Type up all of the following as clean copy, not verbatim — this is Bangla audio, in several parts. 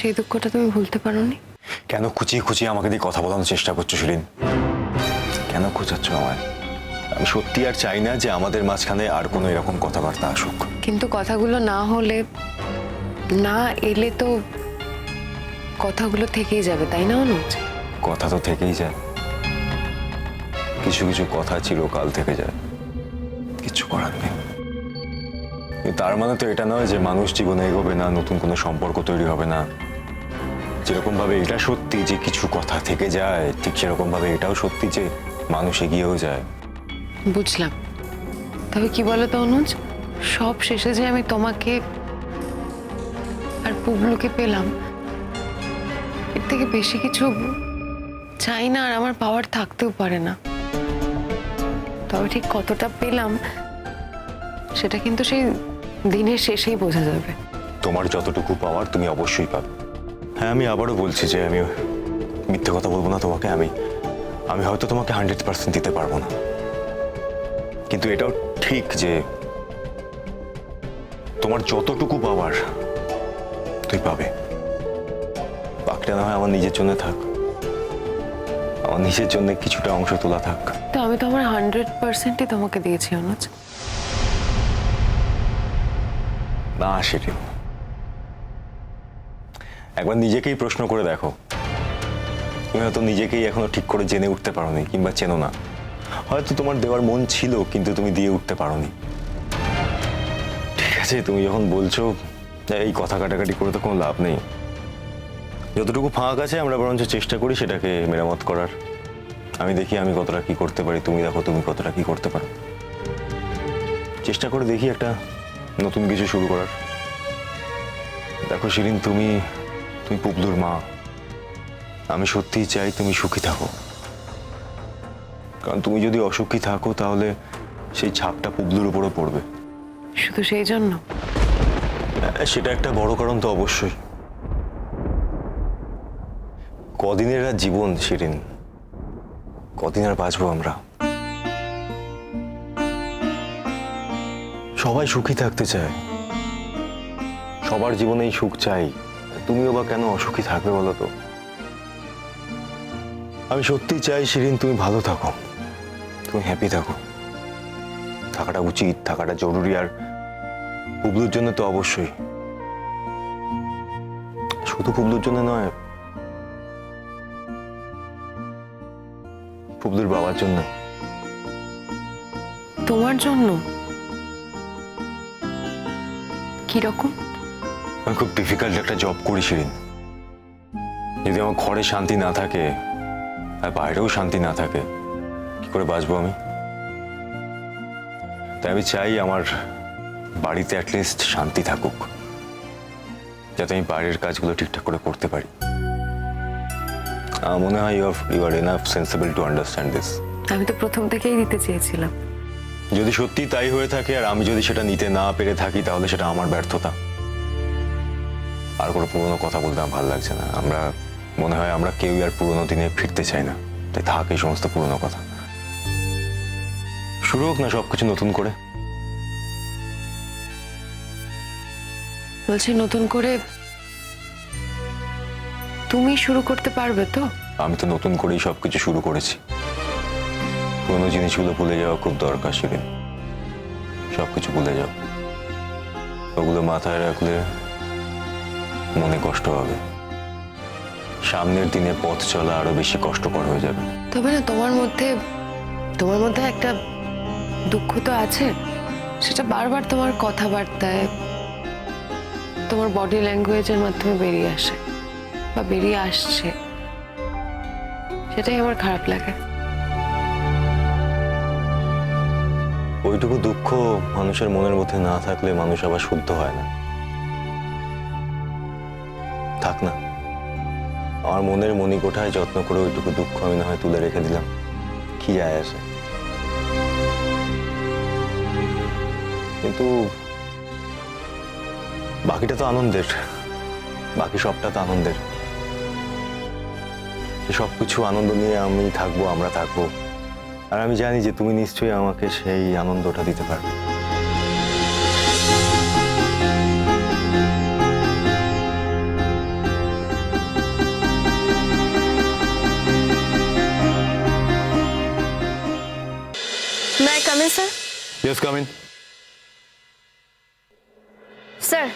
সেই দুঃখটা তুমি ভুলতে পারোনি? কেন খুঁচিয়ে খুঁচিয়ে আমাকে দিয়ে কথা বলানোর চেষ্টা করছো শিরিন? কেন খুঁজাচ্ছ আমায়? আমি সত্যি আর চাই না যে আমাদের মাঝখানে আর কোনো এরকম কথাবার্তা আসুক। কিন্তু কথাগুলো না হলে, না এলে তো কথাগুলো থেকেই যাবে, তাই না অনুজ? কথা তো থেকেই যায়, কিছু কিছু কথা চিরকাল থেকে যায়, কিছু করার নেই। কিন্তু তার মানে তো এটা নয় যে মানুষ জীবনে এগোবে না, নতুন কোনো সম্পর্ক তৈরি হবে না। যেরকম ভাবে এটা সত্যি যে কিছু কথা থেকে যায়, ঠিক সেরকম ভাবে এটাও সত্যি যে মানুষ এগিয়েও যায়। বুঝলাম। তবে কি বলো তো অনুজ, সব শেষে যে আমি তোমাকে আর পুবলুকে পেলাম, এর থেকে বেশি কিছু চাই না, আর আমার পাওয়ার থাকতেও পারে না। তবে ঠিক কতটা পেলাম সেটা কিন্তু সেই দিনের শেষেই বোঝা যাবে। তোমার যতটুকু পাওয়ার তুমি অবশ্যই পাবে। হ্যাঁ, আমি আবারও বলছি যে আমি মিথ্যে কথা বলবো না তোমাকে। আমি হয়তো তোমাকে 100% দিতে পারবো না, কিন্তু এটাও ঠিক যে তোমার যতটুকু পাওয়ার তুই পাবে। বাকিটা না হয় আমার নিজের জন্য থাক, আমার নিজের জন্য কিছুটা অংশ তোলা থাক। তো আমি তো আমার 100%ই তোমাকে দিয়েছি অনুজ। না সেটি একবার নিজেকেই প্রশ্ন করে দেখো। তুমি হয়তো নিজেকেই এখনো ঠিক করে জেনে উঠতে পারোনি, কিংবা চেনো না। হয়তো তোমার দেওয়ার মন ছিল কিন্তু তুমি দিয়ে উঠতে পারোনি। ঠিক আছে, তুমি যখন বলছো এই কথা কাটাকাটি করে তো কোনো লাভ নেই। যতটুকু ফাঁক আছে আমরা বরঞ্চ চেষ্টা করি সেটাকে মেরামত করার। আমি দেখি আমি কতটা কি করতে পারি, তুমি দেখো তুমি কতটা কি করতে পারো। চেষ্টা করে দেখি একটা নতুন কিছু শুরু করার। দেখো শিরিন, তুমি পুবলুর মা। আমি সত্যিই চাই তুমি সুখী থাকো, কারণ তুমি যদি অসুখী থাকো তাহলে সেই ছাপটা পুবলুর উপরও পড়বে। শুধু সেই জন্য? সেটা একটা বড় কারণ তো অবশ্যই। কদিনের আর জীবন শিরিন, কদিন আর বাঁচবো আমরা? সবাই সুখী থাকতে চায়, সবার জীবনেই সুখ চাই। তুমিও বা কেন অসুখী থাকবে বলো তো? আমি সত্যি চাই শিরিন তুমি ভালো থাকো, তুমি হ্যাপি থাকো। থাকাটা উচিত, থাকাটা জরুরি, আর পুবলুর জন্য তো অবশ্যই। শুধু পুবলুর জন্য নয়, পুবলুর বাবার জন্য। তোমার জন্য? কিরকম? আমি খুব ডিফিকাল্ট একটা জব করি শিরিন। যদি আমার ঘরে শান্তি না থাকে আর বাইরেও শান্তি না থাকে, কি করে বাঁচবো আমি? তাই আমি চাই আমার বাড়িতে অ্যাটলিস্ট শান্তি থাকুক, যাতে আমি বাইরের কাজগুলো ঠিকঠাক করে করতে পারি। আমার মনে হয় you are enough sensible to understand this. আমি তো প্রথম থেকেই দিতে চেয়েছিলাম। যদি সত্যি তাই হয়ে থাকে আর আমি যদি সেটা নিতে না পেরে থাকি, তাহলে সেটা আমার ব্যর্থতা। আর কোনো পুরোনো কথা বলতে আমার ভালো লাগছে না। মনে হয় আমরা কেউই আর পুরোনো দিনে ফিরতে চাই না। তাই থাক এই সমস্ত পুরোনো কথা, শুরু হোক না সবকিছু নতুন করে। বলছি নতুন করে তুমি শুরু করতে পারবে তো? আমি তো নতুন করেই সবকিছু শুরু করেছি। পুরোনো জিনিসগুলো ভুলে যাওয়া খুব দরকার শিরিন। সবকিছু ভুলে যাও, ওগুলো মাথায় রাখলে মনে কষ্ট হবে। সামনের দিনে পথ চলা আরো বেশি কষ্টকর হয়ে যাবে। তবে না, তোমার মধ্যে একটা দুঃখ তো আছে, সেটা বারবার তোমার কথাবার্তায়, তোমার বডি ল্যাঙ্গুয়েজের মাধ্যমে বেরিয়ে আসে বা বেরিয়ে আসছে। সেটাই আমার খারাপ লাগে। ওইটুকু দুঃখ মানুষের মনের মধ্যে না থাকলে মানুষ আবার শুদ্ধ হয় না। থাক না, আমার মনের মণিকোঠায় যত্ন করে ওইটুকু দুঃখ আমি না হয় তুলে রেখে দিলাম, কি যায় আসে? কিন্তু বাকিটা তো আনন্দের, বাকি সবটা তো আনন্দের। সবকিছু আনন্দ নিয়ে আমি থাকবো, আমরা থাকবো। আর আমি জানি যে তুমি নিশ্চয়ই আমাকে সেই আনন্দটা দিতে পারবে। Yes, come in. Sir,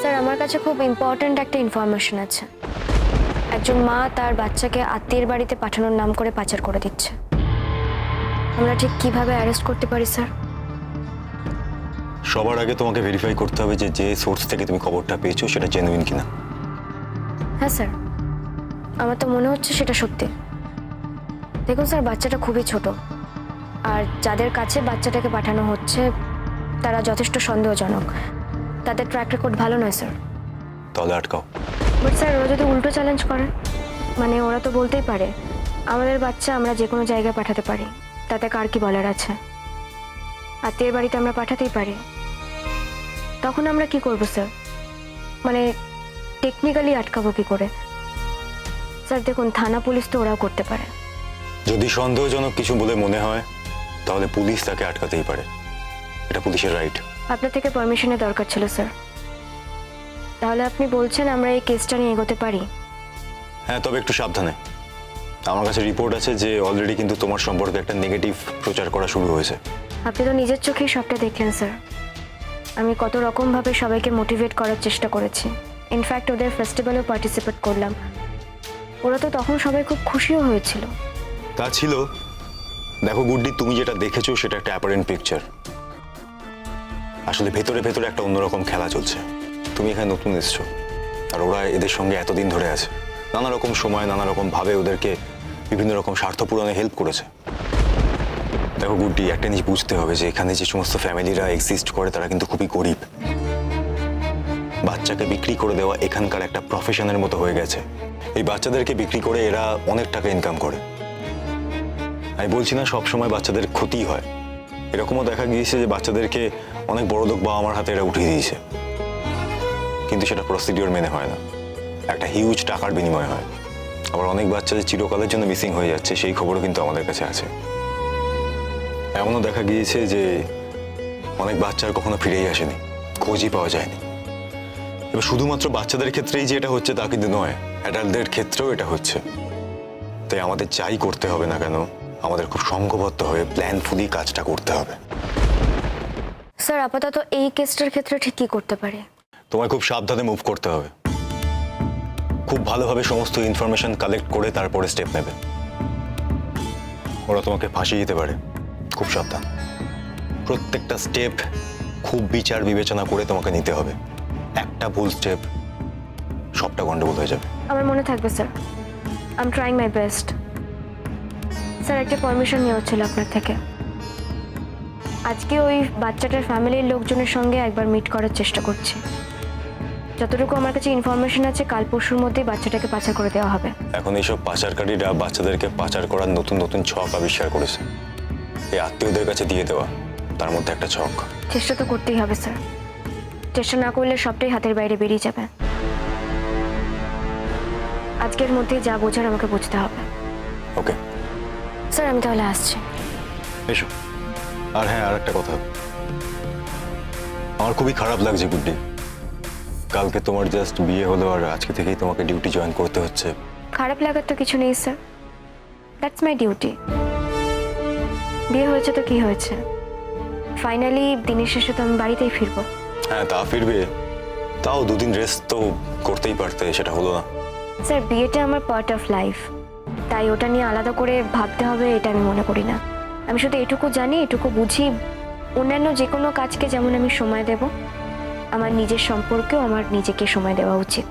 sir আমার কাছে খুব ইম্পর্ট্যান্ট একটা ইনফরমেশন আছে। একজন মা তার বাচ্চাকে আত্মীয়ের বাড়িতে পাঠানোর নাম করে পাচার করে দিচ্ছে। আমরা ঠিক কিভাবে অ্যারেস্ট করতে পারি স্যার? সবার আগে তোমাকে ভেরিফাই করতে হবে যে যে সোর্স থেকে তুমি খবরটা পেয়েছো সেটা জেনুইন কিনা। হ্যাঁ স্যার, আমার তো মনে হচ্ছে সেটা সত্যি। দেখুন স্যার, বাচ্চাটা খুবই ছোট, আর যাদের কাছে বাচ্চাটাকে পাঠানো হচ্ছে তারা যথেষ্ট সন্দেহজনক। তাদের ট্র্যাক রেকর্ড ভালো নয় স্যার। তাহলে আটকাও। বাট স্যার, ওরা যদি উল্টো চ্যালেঞ্জ করে, মানে ওরা তো বলতেই পারে আমাদের বাচ্চা আমরা যে কোনো জায়গায় পাঠাতে পারি, তাতে কার কি বলার আছে? আত্মীয়ের বাড়িতে আমরা পাঠাতেই পারি। তখন আমরা কি করব স্যার? মানে টেকনিক্যালি আটকাবো কি করে? স্যার দেখুন, থানা পুলিশ তো ওরাও করতে পারে। যদি সন্দেহজনক কিছু বলে মনে হয় তাহলে পুলিশ তাকে আটকাতেই পারে, এটা পুলিশের রাইট। আপনার থেকে পারমিশনের দরকার ছিল স্যার। তাহলে আপনি বলছেন আমরা এই কেসটা নিয়ে এগোতে পারি? হ্যাঁ, তবে একটু সাবধানে। আমার কাছে রিপোর্ট আছে যে অলরেডি কিন্তু তোমার সম্পর্কে একটা নেগেটিভ প্রচার করা শুরু হয়েছে। আপনি তো নিজের চোখেই সবটা দেখলেন স্যার। আমি কত রকমভাবে সবাইকে মোটিভেট করার চেষ্টা করেছি। ইনফ্যাক্ট ওদের ফেস্টিভ্যালেও পার্টিসিপেট করলাম। ওরা তো তখন সবাই খুব খুশিও হয়েছিল। তা ছিল। দেখো গুড্ডি, তুমি যেটা দেখেছো সেটা একটা অ্যাপারেন্ট পিকচার। আসলে ভেতরে ভেতরে একটা অন্যরকম খেলা চলছে। তুমি এখানে নতুন এসছো, আর ওরা এদের সঙ্গে এতদিন ধরে আছে। নানা রকম সময় নানা রকম ভাবে ওদেরকে বিভিন্ন রকম স্বার্থ পূরণে হেল্প করেছে। দেখো গুড্ডি, একটা জিনিস বুঝতে হবে যে এখানে যে সমস্ত ফ্যামিলিরা এক্সিস্ট করে তারা কিন্তু খুবই গরিব। বাচ্চাকে বিক্রি করে দেওয়া এখানকার একটা প্রফেশনের মতো হয়ে গেছে। এই বাচ্চাদেরকে বিক্রি করে এরা অনেক টাকা ইনকাম করে। আমি বলছি না সবসময় বাচ্চাদের ক্ষতি হয়, এরকমও দেখা গিয়েছে যে বাচ্চাদেরকে অনেক বড় লোক বাবা মার হাতে এরা উঠিয়ে দিয়েছে, কিন্তু সেটা প্রসিডিওর মেনে হয় না, একটা হিউজ টাকার বিনিময় হয়। আবার অনেক বাচ্চা যে চিরকালের জন্য মিসিং হয়ে যাচ্ছে সেই খবরও কিন্তু আমাদের কাছে আছে। এমনও দেখা গিয়েছে যে অনেক বাচ্চার কখনো ফিরেই আসেনি, খোঁজই পাওয়া যায়নি। এবার শুধুমাত্র বাচ্চাদের ক্ষেত্রেই যে এটা হচ্ছে তা কিন্তু নয়, অ্যাডাল্টদের ক্ষেত্রেও এটা হচ্ছে। তাই আমাদের যাই করতে হবে না কেন, আমাদের খুব সংঘবদ্ধ হয়ে প্ল্যানফুলি কাজটা করতে হবে। স্যার আপাতত এই কেসটার ক্ষেত্রে ঠিক কি করতে পারি? তোমায় খুব সাবধানে মুভ করতে হবে, খুব ভালোভাবে সমস্ত ইনফরমেশন কালেক্ট করে তারপরে স্টেপ নেবে। ওরা তোমাকে ফাঁসিয়ে দিতে পারে, খুব সাবধান। প্রত্যেকটা স্টেপ খুব বিচার বিবেচনা করে তোমাকে নিতে হবে। একটা ভুল স্টেপ সবটা গন্ডগোল হয়ে যাবে। আমার মনে থাকবে sir. I am trying my best. Sir একটা পারমিশন নেওয়া ছিল আপনার থেকে। আজকে ওই বাচ্চাটার ফ্যামিলির লোকজনের সঙ্গে একবার মিট করার চেষ্টা করছি। যতটুকু আমার কাছে ইনফরমেশন আছে, কাল পরশুর মধ্যেই বাচ্চাটাকে পাচার করে দেওয়া হবে। এখন এইসব পাচারকারীরা বাচ্চাদেরকে পাচার করার নতুন নতুন ছক আবিষ্কার করেছে। এই আত্মীয়দের কাছে দিয়ে দেওয়া তার মধ্যে একটা ছক। চেষ্টা তো করতেই হবে স্যার। চেষ্টা না করলে সবটাই হাতের বাইরে বেরিয়ে যাবে। আজকের মধ্যেই যা বোঝার আমাকে বুঝতে হবে। ওকে স্যার আমি তাহলে আসছি। এসো। আর হ্যাঁ, আর একটা কথা, আমার খুবই খারাপ লাগছে গুড্ডি, কালকে তোমার জাস্ট বিয়ে হলো আর আজকে থেকেই তোমাকে ডিউটি জয়েন করতে হচ্ছে। খারাপ লাগার তো কিছু নেই স্যার, দ্যাটস মাই ডিউটি। বিয়ে হয়েছে তো কি হয়েছে, ফাইনালি দিনের শেষে তো আমি বাড়িতেই ফিরবো। হ্যাঁ তা ফিরবে, তাও দুদিন রেস্ট তো করতেই পারতে, সেটা হলো না। স্যার বিয়েটা আমার পার্ট অফ লাইফ, তাই ওটা নিয়ে আলাদা করে ভাবতে হবে এটা আমি মনে করি না। আমি শুধু এটুকু জানি, এটুকু বুঝি, অন্যান্য যে কোনো কাজকে যেমন আমি সময় দেব, আমার নিজের সম্পর্কেও আমার নিজেকে সময় দেওয়া উচিত।